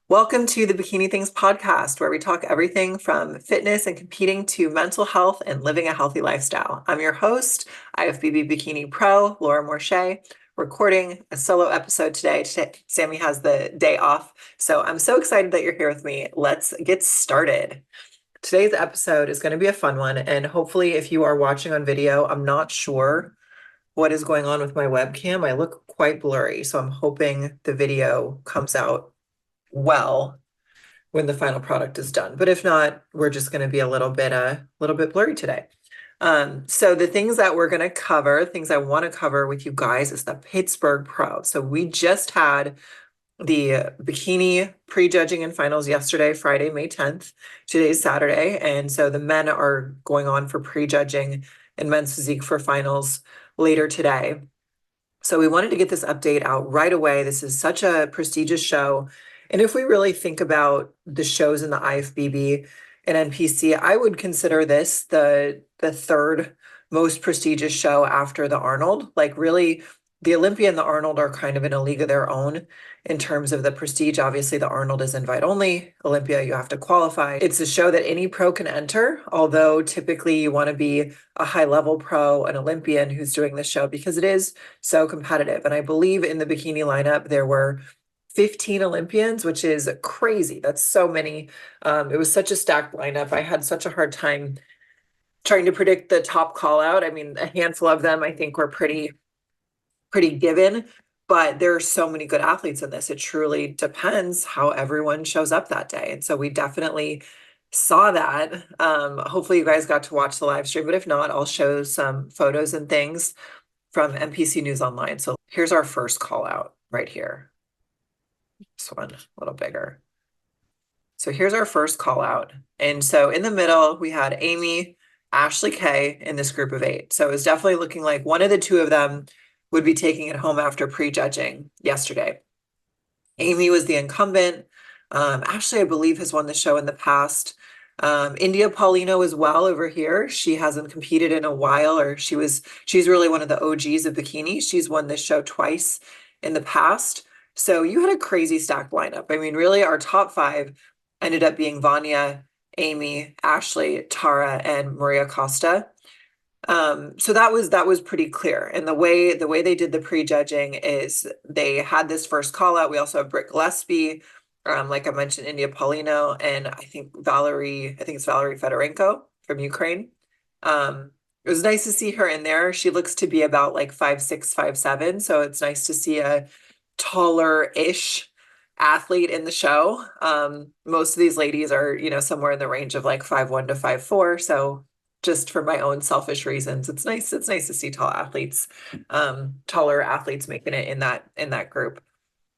Welcome to the Bikini Things podcast, where we talk everything from fitness and competing to mental health and living a healthy lifestyle. I'm your host, IFBB Bikini Pro, Laura Morche, recording a solo episode today. Sammy has the day off, so I'm so excited that you're here with me. Let's get started. Today's episode is going to be a fun one, and hopefully if you are watching on video, I'm not sure what is going on with my webcam. I look quite blurry, so I'm hoping the video comes out well when the final product is done. But if not, we're just going to be a little bit blurry today. So the things that we're going to cover, things I want to cover with you guys is the Pittsburgh Pro. So we just had the bikini prejudging and finals yesterday, Friday, May 10th. Today's Saturday. And so the men are going on for prejudging and men's physique for finals later today. So we wanted to get this update out right away. This is such a prestigious show. And if we really think about the shows in the IFBB and NPC, I would consider this the third most prestigious show after the Arnold. Like really, the Olympia and the Arnold are kind of in a league of their own in terms of the prestige. Obviously, the Arnold is invite only. Olympia, you have to qualify. It's a show that any pro can enter, although typically you want to be a high-level pro, an Olympian who's doing this show because it is so competitive. And I believe in the bikini lineup, there were 15 Olympians, which is crazy. That's so many. It was such a stacked lineup. I had such a hard time trying to predict the top call out. I mean, a handful of them I think were pretty given, but there are so many good athletes in this. It truly depends how everyone shows up that day. And so we definitely saw that. Hopefully you guys got to watch the live stream, but if not, I'll show some photos and things from NPC News Online. So here's our first call out right here. This one a little bigger. So here's our first call out. And so in the middle, we had Amy, Ashley Kay in this group of 8. So it was definitely looking like one of the two of them would be taking it home after prejudging yesterday. Amy was the incumbent. Ashley, I believe, has won the show in the past. India Paulino as well over here. She hasn't competed in a while, or she's really one of the OGs of bikini. She's won this show twice in the past. So you had a crazy stacked lineup. I mean, really, our top 5 ended up being Vanya, Amy, Ashley, Tara, and Maria Costa. So that was pretty clear. And the way they did the prejudging is they had this first call out. We also have Britt Gillespie, like I mentioned, India Paulino, and I think it's Valerie Fedorenko from Ukraine. It was nice to see her in there. She looks to be about like 5'6", 5'7". So it's nice to see a taller-ish athlete in the show. Most of these ladies are, somewhere in the range of like 5'1" to 5'4". So just for my own selfish reasons, it's nice to see taller athletes making it in that group.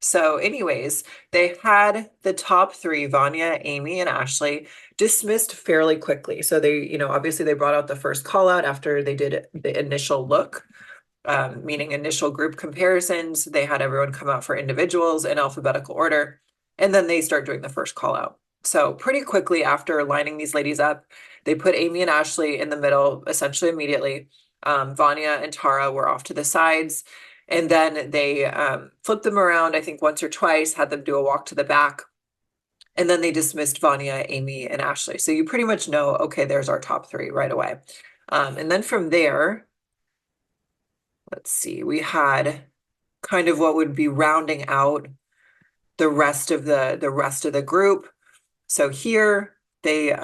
So anyways, they had the top 3, Vanya, Amy, and Ashley, dismissed fairly quickly. So they, obviously they brought out the first call out after they did the initial look. Meaning initial group comparisons. They had everyone come out for individuals in alphabetical order, and then they start doing the first call out. So pretty quickly after lining these ladies up, they put Amy and Ashley in the middle, essentially immediately. Vanya and Tara were off to the sides, and then they flipped them around, I think once or twice, had them do a walk to the back, and then they dismissed Vanya, Amy, and Ashley. So you pretty much know, okay, there's our top 3 right away. And then from there, let's see, we had kind of what would be rounding out the rest of the group. So here they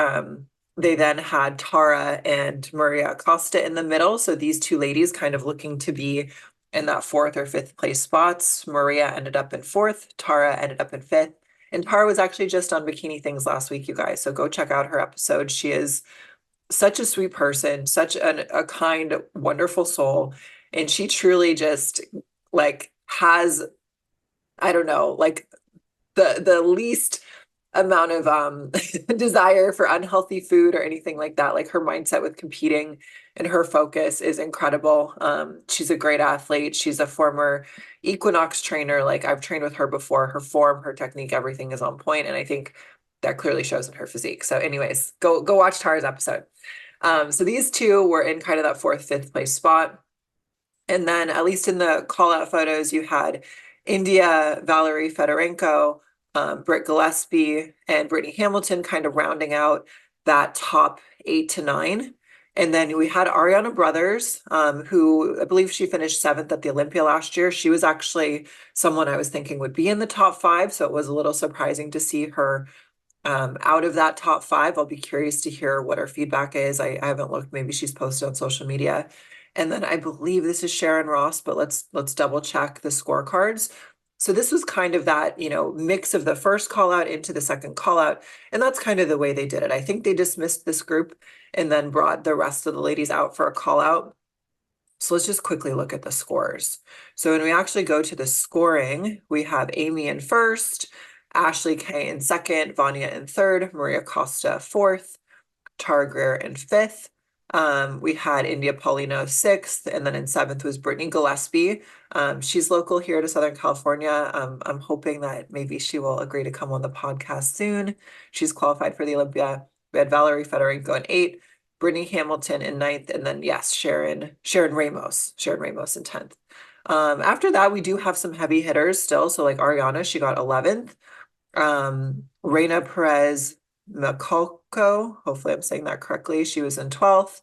then had Tara and Maria Acosta in the middle. So these two ladies kind of looking to be in that 4th or 5th place spots. Maria ended up in 4th, Tara ended up in 5th. And Tara was actually just on Bikini Things last week, you guys. So go check out her episode. She is such a sweet person, such a kind, wonderful soul. And she truly just like has, I don't know, like the least amount of desire for unhealthy food or anything like that. Like her mindset with competing and her focus is incredible. She's a great athlete. She's a former Equinox trainer. Like I've trained with her before. Her form, her technique, everything is on point. And I think that clearly shows in her physique. So anyways, go watch Tara's episode. So these two were in kind of that 4th, 5th place spot. And then at least in the call out photos, you had India, Valerie Fedorenko, Britt Gillespie and Brittany Hamilton kind of rounding out that top 8 to 9. And then we had Ariana Brothers, who I believe she finished 7th at the Olympia last year. She was actually someone I was thinking would be in the top 5, so it was a little surprising to see her out of that top 5. I'll be curious to hear what her feedback is. I haven't looked. Maybe she's posted on social media. And then I believe this is Sharon Ross, but let's double check the scorecards. So this was kind of that, mix of the first call out into the second call out. And that's kind of the way they did it. I think they dismissed this group and then brought the rest of the ladies out for a call out. So let's just quickly look at the scores. So when we actually go to the scoring, we have Amy in first, Ashley Kay in second, Vanya in third, Maria Costa fourth, Tara Greer in fifth. We had India Paulino 6th, and then in 7th was Brittany Gillespie. She's local here to Southern California. I'm hoping that maybe she will agree to come on the podcast soon. She's qualified for the Olympia. We had Valerie Fedorenko in 8th, Brittany Hamilton in 9th, and then yes, Sharon Ramos in 10th. After that, we do have some heavy hitters still. So like Ariana, she got 11th. Reina Perez Macolco, hopefully I'm saying that correctly. She was in 12th.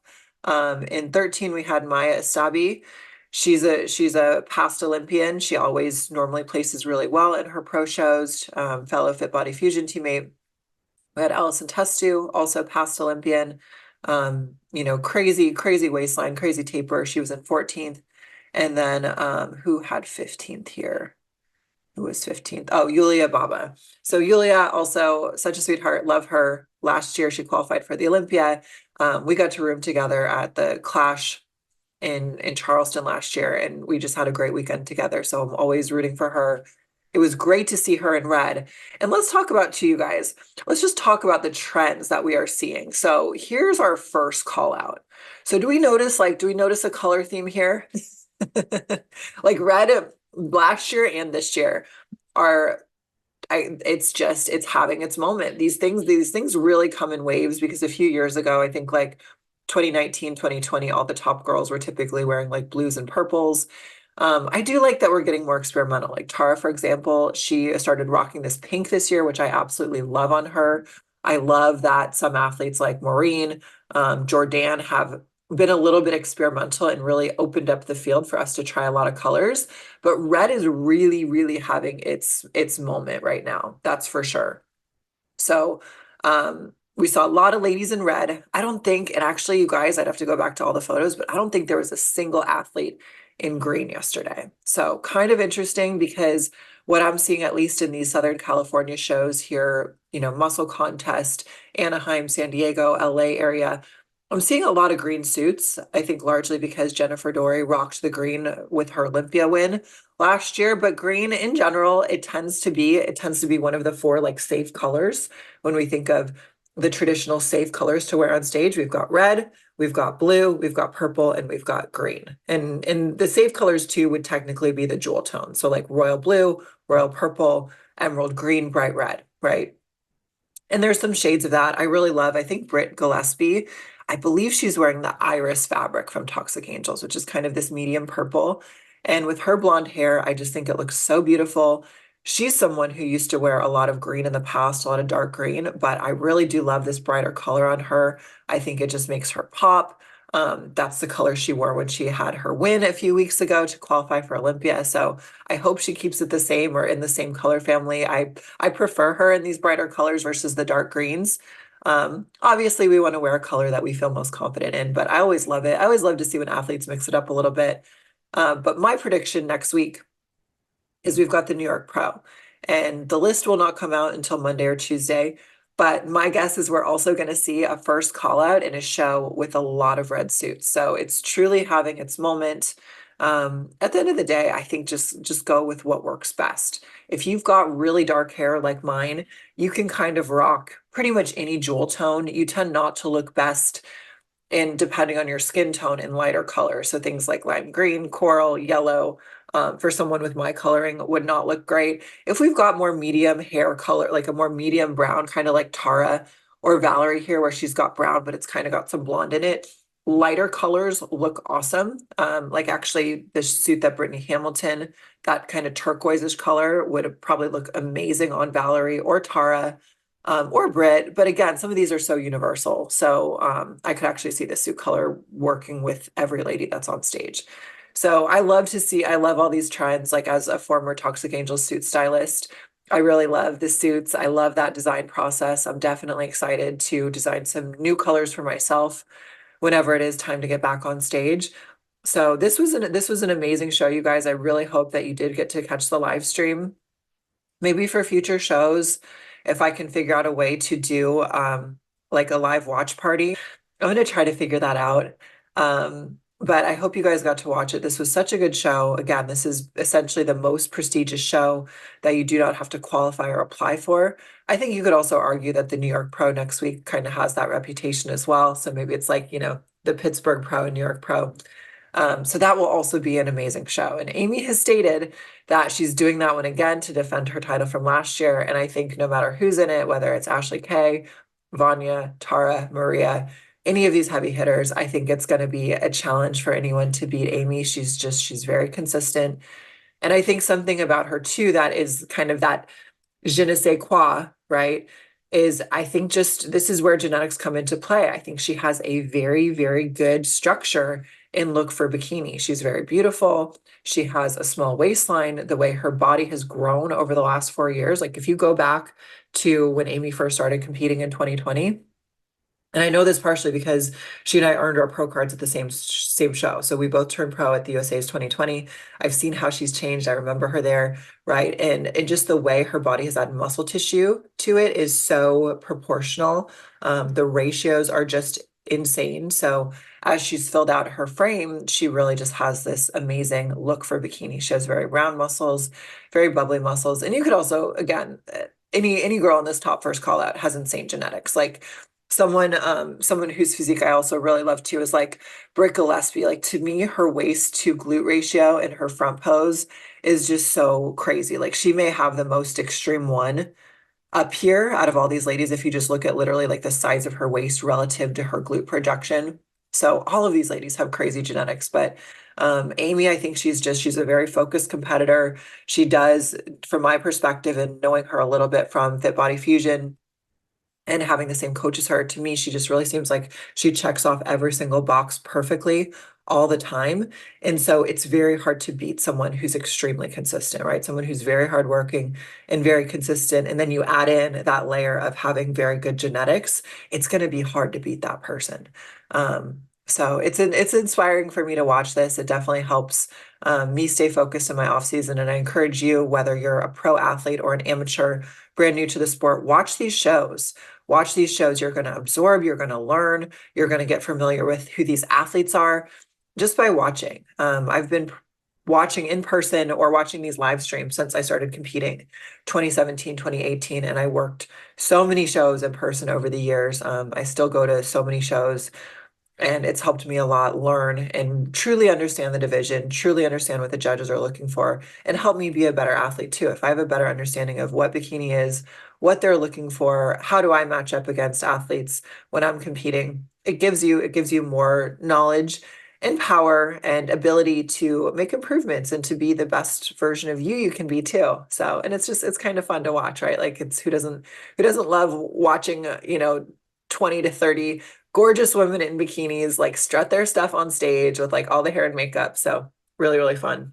In 13, we had Maya Estabi. She's a past Olympian. She always normally places really well in her pro shows. Fellow Fit Body Fusion teammate. We had Allison Testu, also past Olympian. Crazy waistline, crazy taper. She was in 14th. And then who had 15th here? Who was 15th? Oh, Yulia Baba. So Yulia, also such a sweetheart, love her. Last year, she qualified for the Olympia. We got to room together at the Clash in Charleston last year, and we just had a great weekend together. So I'm always rooting for her. It was great to see her in red. And let's talk about, to you guys, let's just talk about the trends that we are seeing. So here's our first call out. So do we notice a color theme here? Like red last year and this year it's having its moment. These things really come in waves, because a few years ago, I think like 2019, 2020, all the top girls were typically wearing like blues and purples. I do like that we're getting more experimental. Like Tara, for example, she started rocking this pink this year, which I absolutely love on her. I love that some athletes like Maureen, Jordan have been a little bit experimental and really opened up the field for us to try a lot of colors. But red is really, really having its moment right now. That's for sure. So we saw a lot of ladies in red. I don't think, and actually, you guys, I'd have to go back to all the photos, but I don't think there was a single athlete in green yesterday. So kind of interesting, because what I'm seeing, at least in these Southern California shows here, Muscle Contest, Anaheim, San Diego, LA area, I'm seeing a lot of green suits. I think largely because Jennifer Dory rocked the green with her Olympia win last year. But green in general, it tends to be one of the 4 like safe colors. When we think of the traditional safe colors to wear on stage, we've got red, we've got blue, we've got purple, and we've got green. And the safe colors too would technically be the jewel tone. So like royal blue, royal purple, emerald green, bright red, right? And there's some shades of that. I really love, I think Britt Gillespie, I believe she's wearing the iris fabric from Toxic Angels, which is kind of this medium purple. And with her blonde hair, I just think it looks so beautiful. She's someone who used to wear a lot of green in the past, a lot of dark green, but I really do love this brighter color on her. I think it just makes her pop. That's the color she wore when she had her win a few weeks ago to qualify for Olympia. So I hope she keeps it the same or in the same color family. I prefer her in these brighter colors versus the dark greens. Obviously we want to wear a color that we feel most confident in, but I always love it. I always love to see when athletes mix it up a little bit. But my prediction next week is we've got the New York Pro, and the list will not come out until Monday or Tuesday. But my guess is we're also going to see a first call out in a show with a lot of red suits. So it's truly having its moment. At the end of the day, I think just go with what works best. If you've got really dark hair like mine, you can kind of rock pretty much any jewel tone. You tend not to look best in, depending on your skin tone, in lighter colors. So things like lime green, coral, yellow, for someone with my coloring would not look great. If we've got more medium hair color, like a more medium brown, kind of like Tara or Valerie here, where she's got brown, but it's kind of got some blonde in it, lighter colors look awesome. Like actually the suit that Brittany Hamilton, that kind of turquoise-ish color would probably look amazing on Valerie or Tara, or Britt. But again, some of these are so universal. So I could actually see the suit color working with every lady that's on stage. So I love all these trends. Like as a former Toxic Angels suit stylist, I really love the suits. I love that design process. I'm definitely excited to design some new colors for myself whenever it is time to get back on stage. So this was an amazing show, you guys. I really hope that you did get to catch the live stream. Maybe for future shows, if I can figure out a way to do like a live watch party, I'm gonna try to figure that out. But I hope you guys got to watch it. This was such a good show. Again, this is essentially the most prestigious show that you do not have to qualify or apply for. I think you could also argue that the New York Pro next week kind of has that reputation as well. So maybe it's like, the Pittsburgh Pro and New York Pro. So that will also be an amazing show. And Amy has stated that she's doing that one again to defend her title from last year. And I think no matter who's in it, whether it's Ashley Kay, Vanya, Tara, Maria, any of these heavy hitters, I think it's going to be a challenge for anyone to beat Amy. She's very consistent. And I think something about her too that is kind of that je ne sais quoi, right? Is I think just this is where genetics come into play. I think she has a very, very good structure in look for bikini. She's very beautiful. She has a small waistline. The way her body has grown over the last 4 years, like if you go back to when Amy first started competing in 2020, and I know this partially because she and I earned our pro cards at the same show. So we both turned pro at the USA's 2020. I've seen how she's changed. I remember her there, right? And just the way her body has added muscle tissue to it is so proportional. The ratios are just insane. So as she's filled out her frame, she really just has this amazing look for bikini. She has very round muscles, very bubbly muscles. And you could also, again, any girl in this top first call out has insane genetics. Like someone whose physique I also really love too is like Britt Gillespie. Like to me, her waist to glute ratio and her front pose is just so crazy. Like she may have the most extreme one up here out of all these ladies if you just look at literally like the size of her waist relative to her glute projection. So all of these ladies have crazy genetics, but Amy, I think she's a very focused competitor. She does, from my perspective and knowing her a little bit from Fit Body Fusion, and having the same coach as her, to me, she just really seems like she checks off every single box perfectly all the time. And so it's very hard to beat someone who's extremely consistent, right? Someone who's very hardworking and very consistent. And then you add in that layer of having very good genetics, it's going to be hard to beat that person. So it's inspiring for me to watch this. It definitely helps me stay focused in my off season. And I encourage you, whether you're a pro athlete or an amateur, brand new to the sport, watch these shows. Watch these shows. You're going to absorb, you're going to learn, you're going to get familiar with who these athletes are just by watching. I've been watching in person or watching these live streams since I started competing 2017, 2018, and I worked so many shows in person over the years. I still go to so many shows. And it's helped me a lot learn and truly understand the division, truly understand what the judges are looking for, and help me be a better athlete too. If I have a better understanding of what bikini is, what they're looking for, how do I match up against athletes when I'm competing, it gives you more knowledge and power and ability to make improvements and to be the best version of you can be too. So, and it's kind of fun to watch, right? Like it's who doesn't love watching, 20 to 30 gorgeous women in bikinis like strut their stuff on stage with like all the hair and makeup. So really, really fun.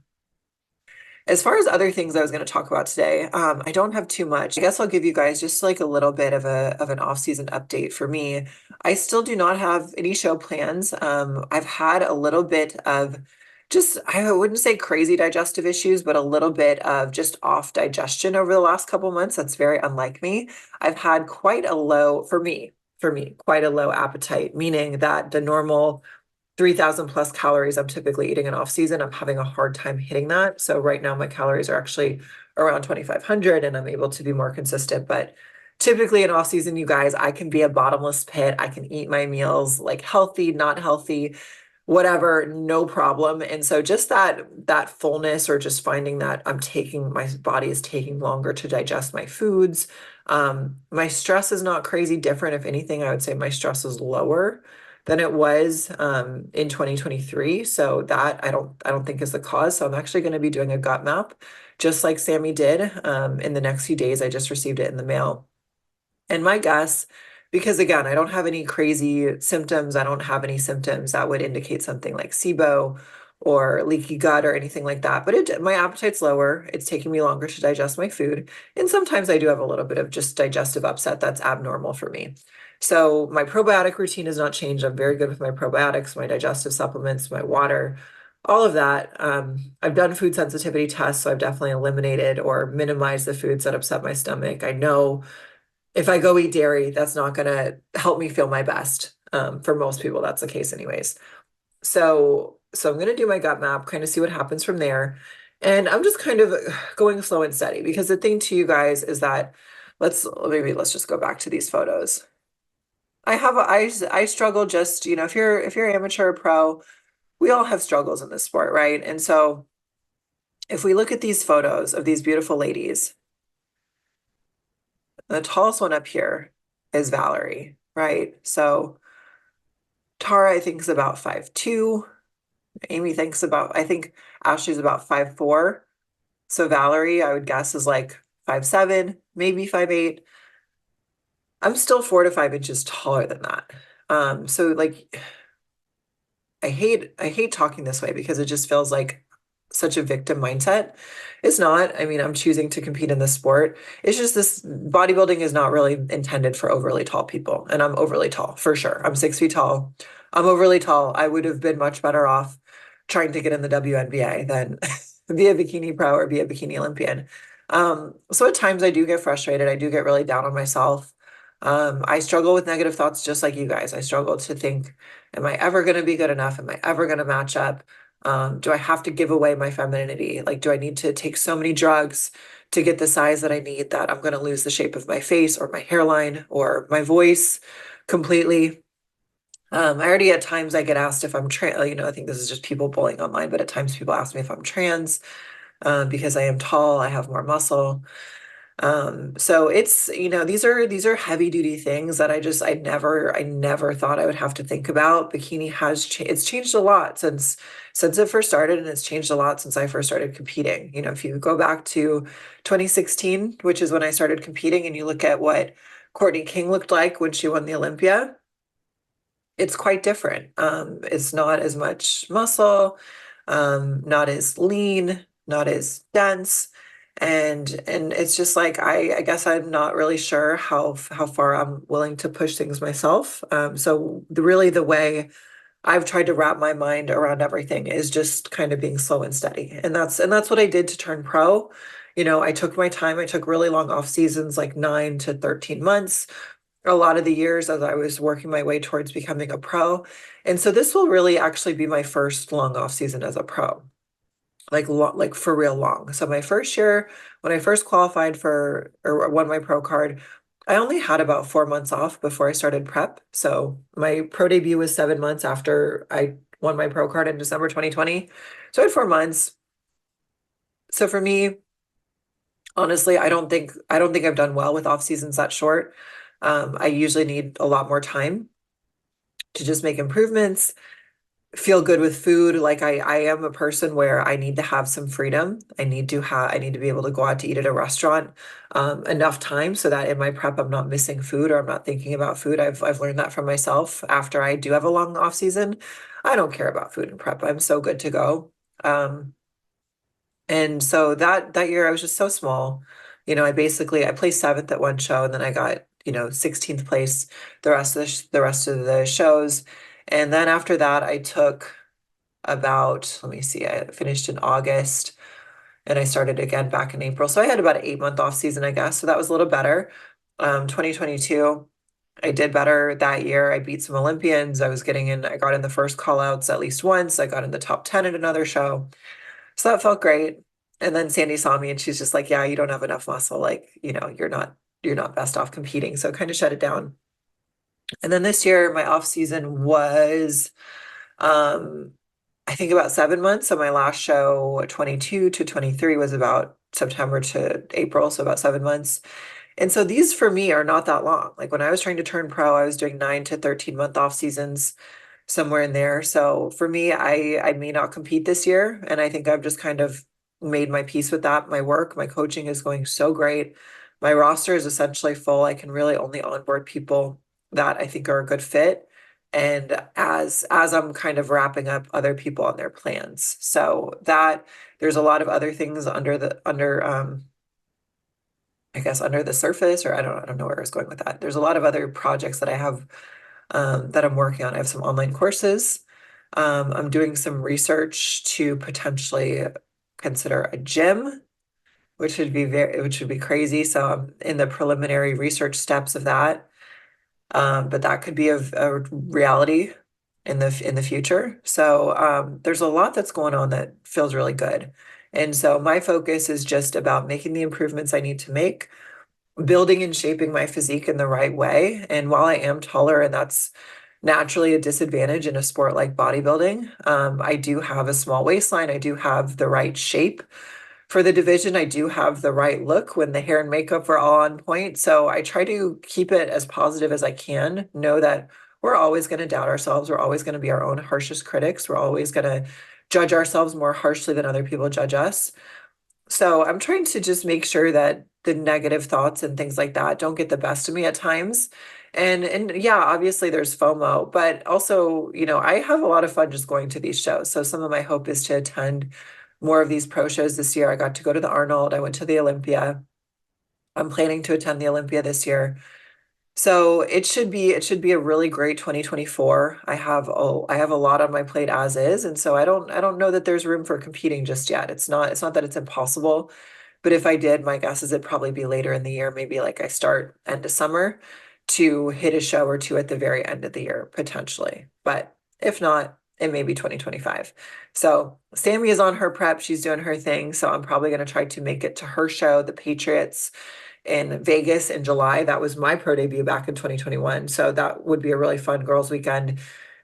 As far as other things I was going to talk about today, I don't have too much. I guess I'll give you guys just like a little bit of an off-season update for me. I still do not have any show plans. I've had a little bit of just, I wouldn't say crazy digestive issues, but a little bit of just off digestion over the last couple months. That's very unlike me. I've had quite a low, for me, quite a low appetite, meaning that the normal 3,000 plus calories I'm typically eating in off season, I'm having a hard time hitting that. So right now my calories are actually around 2,500 and I'm able to be more consistent. But typically in off season, you guys, I can be a bottomless pit. I can eat my meals like healthy, not healthy, whatever, no problem. And so just that fullness or just finding that my body is taking longer to digest my foods. My stress is not crazy different. If anything, I would say my stress is lower than it was in 2023. So that I don't think is the cause. So I'm actually going to be doing a gut map, just like Sammy did in the next few days. I just received it in the mail. And my guess, because again, I don't have any crazy symptoms, I don't have any symptoms that would indicate something like SIBO or leaky gut or anything like that. But my appetite's lower. It's taking me longer to digest my food. And sometimes I do have a little bit of just digestive upset that's abnormal for me. So my probiotic routine has not changed. I'm very good with my probiotics, my digestive supplements, my water, all of that. I've done food sensitivity tests, so I've definitely eliminated or minimized the foods that upset my stomach. I know if I go eat dairy, that's not going to help me feel my best. For most people, that's the case anyways. So I'm going to do my gut map, kind of see what happens from there. And I'm just kind of going slow and steady because the thing to you guys is that let's just go back to these photos. I struggle just, if you're amateur or pro, we all have struggles in this sport, right? And so if we look at these photos of these beautiful ladies, the tallest one up here is Valerie, right? So Tara, I think, is about 5'2". I think Ashley's about 5'4". So Valerie, I would guess, is like 5'7", maybe 5'8". I'm still 4 to 5 inches taller than that. So like I hate talking this way because it just feels like such a victim mindset. It's not. I mean, I'm choosing to compete in this sport. It's just this bodybuilding is not really intended for overly tall people. And I'm overly tall for sure. I'm 6 feet tall. I'm overly tall. I would have been much better off trying to get in the WNBA than be a bikini pro or be a bikini Olympian. So at times I do get frustrated. I do get really down on myself. I struggle with negative thoughts just like you guys. I struggle to think, am I ever going to be good enough? Am I ever going to match up? Do I have to give away my femininity? Like, do I need to take so many drugs to get the size that I need that I'm going to lose the shape of my face or my hairline or my voice completely? I already at times I get asked if I'm trans, I think this is just people bullying online, but at times people ask me if I'm trans, because I am tall, I have more muscle. So it's, these are heavy duty things that I never thought I would have to think about. Bikini it's changed a lot since it first started, and it's changed a lot since I first started competing. If you go back to 2016, which is when I started competing, and you look at what Courtney King looked like when she won the Olympia, it's quite different. It's not as much muscle, not as lean, not as dense. And it's just like I guess I'm not really sure how far I'm willing to push things myself. So really the way I've tried to wrap my mind around everything is just kind of being slow and steady. And that's what I did to turn pro. I took my time. I took really long off seasons, like 9 to 13 months, a lot of the years as I was working my way towards becoming a pro. And so this will really actually be my first long off season as a pro, like for real long. So my first year, when I first qualified for or won my pro card, I only had about 4 months off before I started prep. So my pro debut was 7 months after I won my pro card in December 2020. So I had 4 months. So for me, honestly, I don't think I've done well with off seasons that short. I usually need a lot more time to just make improvements, feel good with food. Like I am a person where I need to have some freedom. I need to be able to go out to eat at a restaurant enough time so that in my prep I'm not missing food or I'm not thinking about food. I've learned that from myself after I do have a long off season. I don't care about food in prep. I'm so good to go. And so that year I was just so small. I placed seventh at one show and then I got, 16th place the rest of the shows. And then after that I took about, let me see, I finished in August and I started again back in April. So I had about an 8 month off season, I guess. So that was a little better. 2022, I did better that year. I beat some Olympians. I got in the first call outs at least once. I got in the top 10 at another show. So that felt great. And then Sandy saw me and she's just like, yeah, you don't have enough muscle. Like, you're not best off competing. So kind of shut it down. And then this year, my off season was, I think about 7 months. So my last show, 22 to 23, was about September to April. So about 7 months. And so these for me are not that long. Like when I was trying to turn pro, I was doing 9 to 13 month off seasons, somewhere in there. So for me, I may not compete this year. And I think I've just kind of made my peace with that. My work, my coaching is going so great. My roster is essentially full. I can really only onboard people that I think are a good fit. And as I'm kind of wrapping up other people on their plans. So that there's a lot of other things under I guess under the surface, or I don't know where I was going with that. There's a lot of other projects that I have that I'm working on. I have some online courses. I'm doing some research to potentially consider a gym, which would be crazy. So I'm in the preliminary research steps of that. But that could be a reality in the future. So there's a lot that's going on that feels really good. And so my focus is just about making the improvements I need to make, building and shaping my physique in the right way. And while I am taller, and that's naturally a disadvantage in a sport like bodybuilding, I do have a small waistline. I do have the right shape for the division. I do have the right look when the hair and makeup are all on point. So I try to keep it as positive as I can. Know that we're always going to doubt ourselves. We're always going to be our own harshest critics. We're always going to judge ourselves more harshly than other people judge us. So I'm trying to just make sure that the negative thoughts and things like that don't get the best of me at times. And yeah, obviously there's FOMO, but also, I have a lot of fun just going to these shows. So some of my hope is to attend more of these pro shows this year. I got to go to the Arnold. I went to the Olympia. I'm planning to attend the Olympia this year. So it should be a really great 2024. I have a lot on my plate as is, and so I don't know that there's room for competing just yet. It's not that it's impossible, but if I did, my guess is it'd probably be later in the year, maybe like I start end of summer to hit a show or two at the very end of the year potentially. But if not, it may be 2025. So Sammy is on her prep, she's doing her thing, so I'm probably going to try to make it to her show, the Patriots in Vegas in July. That was my pro debut back in 2021. So that would be a really fun girls weekend.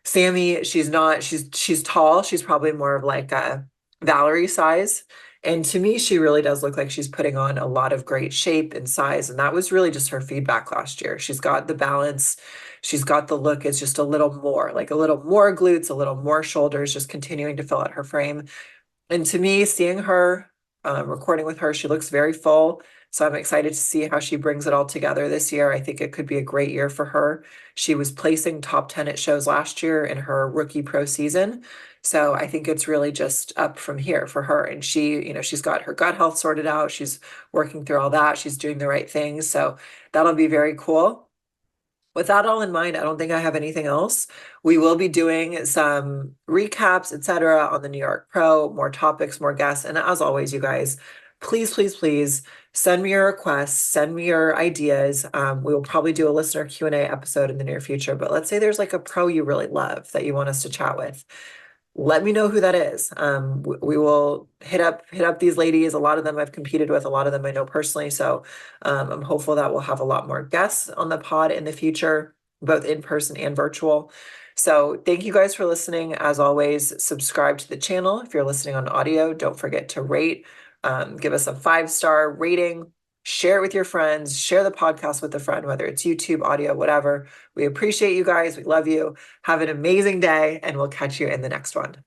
Sammy, she's tall. She's probably more of like a Valerie size. And to me, she really does look like she's putting on a lot of great shape and size. And that was really just her feedback last year. She's got the balance. She's got the look. It's just a little more, like a little more glutes, a little more shoulders, just continuing to fill out her frame. And to me, seeing her, recording with her, she looks very full. So I'm excited to see how she brings it all together this year. I think it could be a great year for her. She was placing top 10 at shows last year in her rookie pro season. So I think it's really just up from here for her. And she's got her gut health sorted out. She's working through all that. She's doing the right things. So that'll be very cool. With that all in mind, I don't think I have anything else. We will be doing some recaps, etc., on the New York Pro, more topics, more guests. And as always, you guys, please, please, please send me your requests, send me your ideas. We will probably do a listener Q&A episode in the near future, but let's say there's like a pro you really love that you want us to chat with. Let me know who that is. We will hit up these ladies. A lot of them I've competed with, a lot of them I know personally. So I'm hopeful that we'll have a lot more guests on the pod in the future, both in person and virtual. So thank you guys for listening. As always, subscribe to the channel. If you're listening on audio, don't forget to rate, give us a 5-star rating. Share it with your friends, share the podcast with a friend, whether it's YouTube, audio, whatever. We appreciate you guys. We love you. Have an amazing day, and we'll catch you in the next one.